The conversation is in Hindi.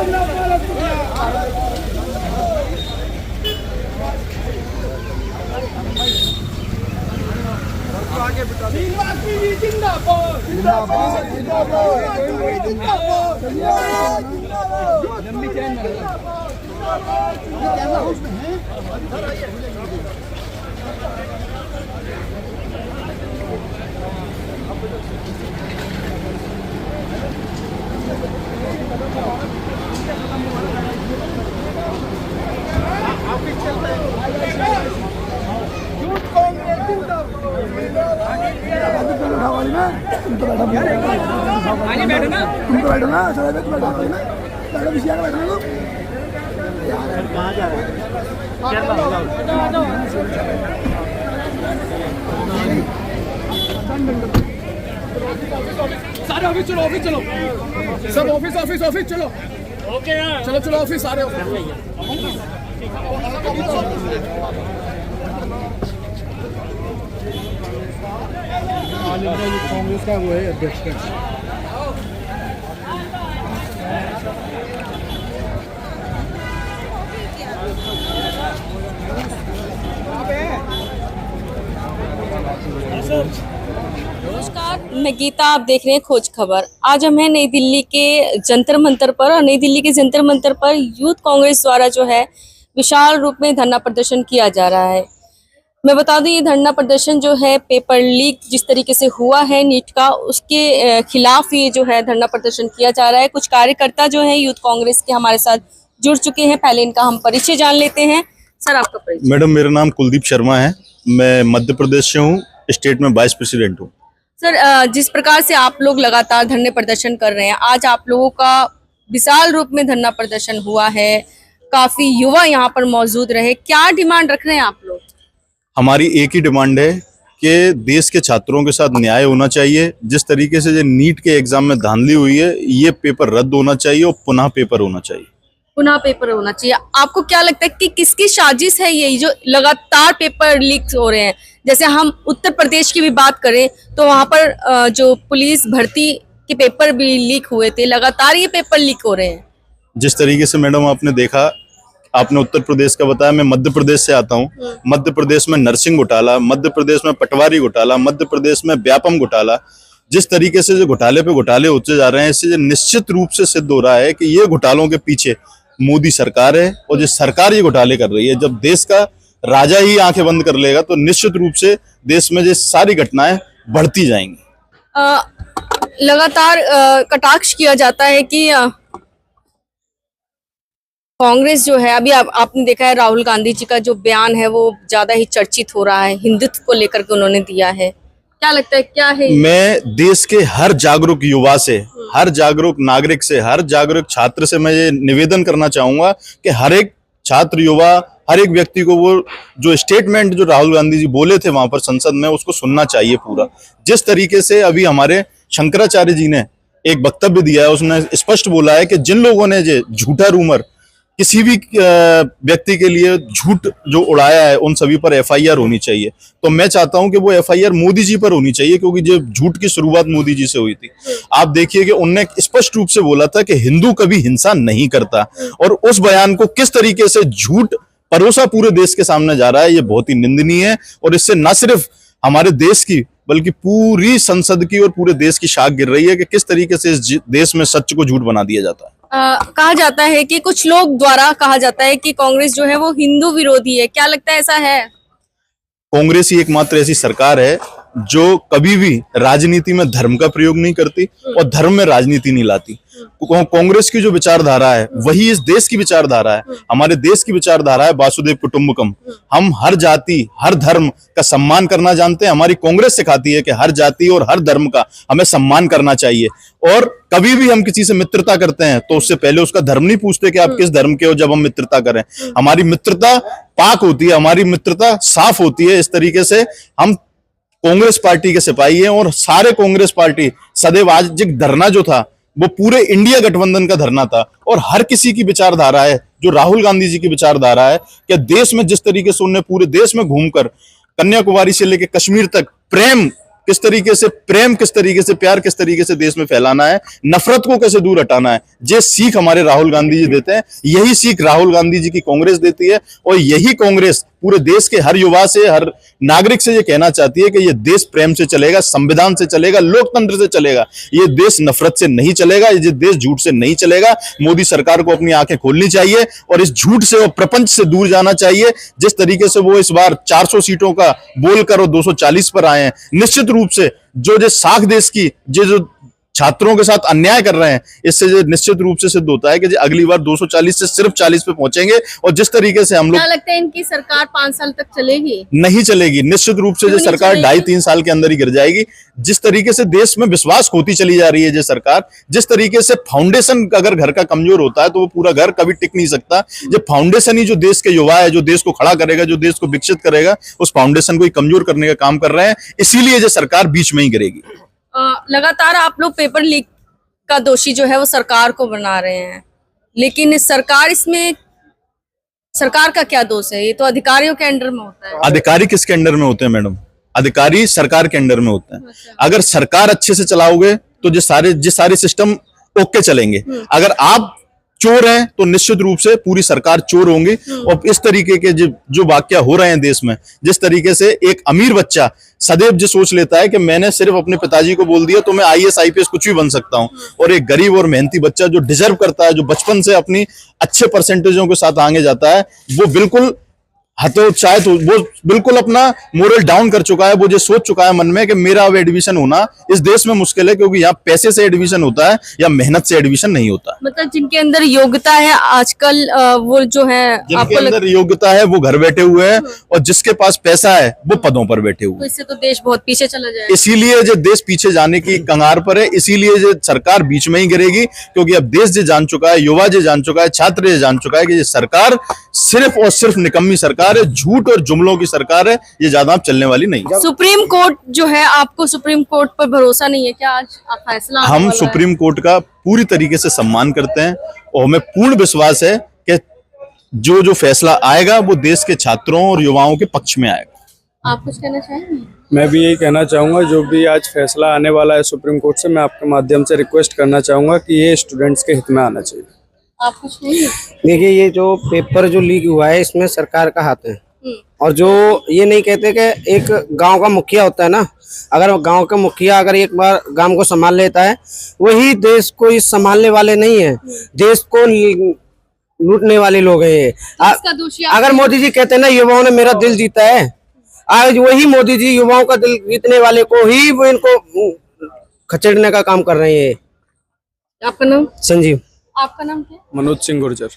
तुम तो बैठो ना, बैठो बैठो कहाँ जा रहे सारे ऑफिस चलो, ऑफिस चलो, सब ऑफिस ऑफिस ऑफिस चलो। ओके यार, चलो चलो ऑफिस सारे कांग्रेस का वो है अध्यक्ष का। नमस्कार, मैं गीता, आप देख रहे हैं खोज खबर। आज हम हैं नई दिल्ली के जंतर मंतर पर, और नई दिल्ली के जंतर मंतर पर यूथ कांग्रेस द्वारा जो है विशाल रूप में धरना प्रदर्शन किया जा रहा है। मैं बता दूं, ये धरना प्रदर्शन जो है पेपर लीक जिस तरीके से हुआ है नीट का, उसके खिलाफ ये जो है धरना प्रदर्शन किया जा रहा है। कुछ कार्यकर्ता जो है यूथ कांग्रेस के हमारे साथ जुड़ चुके हैं। पहले इनका हम परिचय जान लेते हैं। सर, आपका परिचय। मैडम, मेरा नाम कुलदीप शर्मा है। मैं मध्य प्रदेश से हूँ, स्टेट में वाइस प्रेसिडेंट हूँ। सर, जिस प्रकार से आप लोग लगातार धरने प्रदर्शन कर रहे हैं, आज आप लोगों का विशाल रूप में धरना प्रदर्शन हुआ है, काफी युवा यहाँ पर मौजूद रहे, क्या डिमांड रख रहे हैं आप लोग? हमारी एक ही डिमांड है कि देश के छात्रों के साथ न्याय होना चाहिए। जिस तरीके से जो नीट के एग्जाम में धांधली हुई है, ये पेपर रद्द होना चाहिए और पुनः पेपर होना चाहिए। पुनः पेपर होना चाहिए। आपको क्या लगता है कि किसकी साजिश है ये जो लगातार पेपर लीक हो रहे हैं? जैसे हम उत्तर प्रदेश की भी बात करें तो वहां पर जो पुलिस भर्ती के पेपर भी लीक हुए थे, लगातार ये पेपर लीक हो रहे हैं। जिस तरीके से मैडम आपने देखा, आपने उत्तर प्रदेश का बताया, मैं मध्य प्रदेश से आता हूँ। मध्य प्रदेश में नरसिंह घोटाला, मध्य प्रदेश में पटवारी घोटाला, मध्य प्रदेश में व्यापम घोटाला, जिस तरीके से जो घोटाले पे घोटाले होते जा रहे हैं, इससे निश्चित रूप से सिद्ध हो रहा है कि ये घोटालों के पीछे मोदी सरकार है और जो सरकार ये घोटाले कर रही है। जब देश का राजा ही आंखें बंद कर लेगा तो निश्चित रूप से देश में ये सारी घटनाएं बढ़ती जाएंगी। लगातार कटाक्ष किया जाता है कि कांग्रेस जो है, अभी आपने देखा है राहुल गांधी जी का जो बयान है वो ज्यादा ही चर्चित हो रहा है, हिंदुत्व को लेकर के उन्होंने दिया है। क्या लगता है, क्या है? मैं देश के हर जागरूक युवा से, हर जागरूक नागरिक से, हर जागरूक छात्र से मैं ये निवेदन करना चाहूंगा कि हर एक छात्र, युवा, हर एक व्यक्ति को वो जो स्टेटमेंट जो राहुल गांधी जी बोले थे वहां पर संसद में, उसको सुनना चाहिए पूरा। जिस तरीके से अभी हमारे शंकराचार्य जी ने एक वक्तव्य दिया है, उसने स्पष्ट बोला है कि जिन लोगों ने जो झूठा रूमर किसी भी व्यक्ति के लिए झूठ जो उड़ाया है, उन सभी पर एफआईआर होनी चाहिए। तो मैं चाहता हूं कि वो एफआईआर मोदी जी पर होनी चाहिए, क्योंकि जो झूठ की शुरुआत मोदी जी से हुई थी। आप देखिए कि उनने स्पष्ट रूप से बोला था कि हिंदू कभी हिंसा नहीं करता, और उस बयान को किस तरीके से झूठ परोसा पूरे देश के सामने जा रहा है, ये बहुत ही निंदनीय है। और इससे न सिर्फ हमारे देश की बल्कि पूरी संसद की और पूरे देश की शाख गिर रही है कि किस तरीके से इस देश में सच को झूठ बना दिया जाता है। कहा जाता है कि कुछ लोग द्वारा कहा जाता है कि कांग्रेस जो है वो हिंदू विरोधी है, क्या लगता है, ऐसा है? कांग्रेस ही एकमात्र ऐसी सरकार है जो कभी भी राजनीति में धर्म का प्रयोग नहीं करती और धर्म में राजनीति नहीं लाती। कांग्रेस की जो विचारधारा है वही इस देश की विचारधारा है। हमारे देश की विचारधारा है वासुदेव कुटुंबकम। हम हर जाति, हर धर्म का सम्मान करना जानते हैं। हमारी कांग्रेस सिखाती है कि हर जाति और हर धर्म का हमें सम्मान करना चाहिए, और कभी भी हम किसी से मित्रता करते हैं तो उससे पहले उसका धर्म नहीं पूछते कि आप किस धर्म के हो। जब हम मित्रता करें, हमारी मित्रता पाक होती है, हमारी मित्रता साफ होती है। इस तरीके से हम कांग्रेस पार्टी के सिपाही हैं, और सारे कांग्रेस पार्टी सदैव, आज जो धरना जो था वो पूरे इंडिया गठबंधन का धरना था, और हर किसी की विचारधारा है जो राहुल गांधी जी की विचारधारा है कि देश में जिस तरीके से उन्होंने पूरे देश में घूमकर कन्याकुमारी से लेकर कश्मीर तक प्रेम किस तरीके से प्रेम, किस तरीके से प्यार, किस तरीके से देश में फैलाना है, नफरत को कैसे दूर हटाना है, ये सीख हमारे राहुल गांधी जी देते हैं। यही सीख राहुल गांधी जी की कांग्रेस देती है और यही कांग्रेस पूरे देश के हर युवा से, हर नागरिक से ये कहना चाहती है कि ये देश प्रेम से चलेगा, संविधान से चलेगा, लोकतंत्र से चलेगा। ये देश नफरत से नहीं चलेगा, ये देश झूठ से नहीं चलेगा। मोदी सरकार को अपनी आंखें खोलनी चाहिए और इस झूठ से और प्रपंच से दूर जाना चाहिए। जिस तरीके से वो इस बार 400 सीटों का बोलकर और 240 पर आए हैं, निश्चित रूप से जो साख देश की जो छात्रों के साथ अन्याय कर रहे हैं, इससे जो निश्चित रूप से सिद्ध होता है कि अगली बार 240 से सिर्फ 40 पे पहुंचेंगे। और जिस तरीके से हम लोग, क्या लगता है इनकी सरकार 5 साल तक चलेगी? नहीं चलेगी, निश्चित रूप से जो सरकार 2.5-3 साल के अंदर ही गिर जाएगी। जिस तरीके से देश में विश्वास खोती चली जा रही है जो सरकार, जिस तरीके से फाउंडेशन अगर घर का कमजोर होता है तो वो पूरा घर कभी टिक नहीं सकता। जो फाउंडेशन ही जो देश के युवा है, जो देश को खड़ा करेगा, जो देश को विकसित करेगा, उस फाउंडेशन को ही कमजोर करने का काम कर रहे हैं। इसीलिए जो सरकार बीच में ही गिरेगी। लगातार आप लोग पेपर लीक का दोषी जो है वो सरकार को बना रहे हैं, लेकिन सरकार का क्या दोष है? ये तो अधिकारियों के अंडर में होता है। अधिकारी किसके अंडर में होते हैं मैडम? अधिकारी सरकार के अंडर में होते हैं। अगर सरकार अच्छे से चलाओगे तो जिस सारे सिस्टम ओके चलेंगे। अगर आप चोर हैं तो निश्चित रूप से पूरी सरकार चोर होंगी। और इस तरीके के जो वाकया हो रहे हैं देश में, जिस तरीके से एक अमीर बच्चा सदैव जो सोच लेता है कि मैंने सिर्फ अपने पिताजी को बोल दिया तो मैं IAS IPS कुछ भी बन सकता हूं, और एक गरीब और मेहनती बच्चा जो डिजर्व करता है, जो बचपन से अपनी अच्छे परसेंटेजों के साथ आगे जाता है, वो बिल्कुल हतोत्साहित, वो बिल्कुल अपना मोरल डाउन कर चुका है। वो जो सोच चुका है मन में कि मेरा अब एडमिशन होना इस देश में मुश्किल है, क्योंकि यहाँ पैसे से एडमिशन होता है या मेहनत से एडमिशन नहीं होता। मतलब जिनके अंदर योग्यता है आजकल वो जो है, जिनके अंदर योग्यता है वो घर बैठे हुए हैं, और जिसके पास पैसा है वो पदों पर बैठे हुए तो हैं। इससे तो देश बहुत पीछे चला जाएगा। इसीलिए जो देश पीछे जाने की कगार पर है, इसीलिए जो सरकार बीच में ही गिरेगी, क्योंकि अब देश जो जान चुका है, युवा जो जान चुका है, छात्र जो जान चुका है कि ये सरकार सिर्फ और सिर्फ निकम्मी सरकार है, झूठ और जुमलों की सरकार है। ये ज्यादा चलने वाली नहीं। सुप्रीम कोर्ट जो है, आपको सुप्रीम कोर्ट पर भरोसा नहीं है क्या? आज फैसला आने हम वाला है। सुप्रीम कोर्ट का पूरी तरीके से सम्मान करते हैं और हमें पूर्ण विश्वास है कि जो फैसला आएगा वो देश के छात्रों और युवाओं के पक्ष में आएगा। आप कुछ कहना चाहेंगे? मैं भी यही कहना चाहूँगा, जो भी आज फैसला आने वाला है सुप्रीम कोर्ट से, मैं आपके माध्यम से रिक्वेस्ट करना चाहूँगा कि ये स्टूडेंट्स के हित में आना चाहिए। आप कुछ नहीं? देखिए, ये जो पेपर जो लीक हुआ है इसमें सरकार का हाथ है। और जो ये नहीं कहते कि एक गांव का मुखिया होता है ना, अगर गांव का मुखिया अगर एक बार गांव को संभाल लेता है, वही देश को इस संभालने वाले नहीं है, देश को लूटने वाले लोग हैं ये। अगर मोदी जी कहते हैं ना युवाओं ने मेरा दिल जीता है, आज वही मोदी जी युवाओं का दिल जीतने वाले को ही वो इनको खचेड़ने का काम कर रहे हैं। आपका नाम? संजीव। आपका नाम क्या? मनोज सिंह गुर्जर।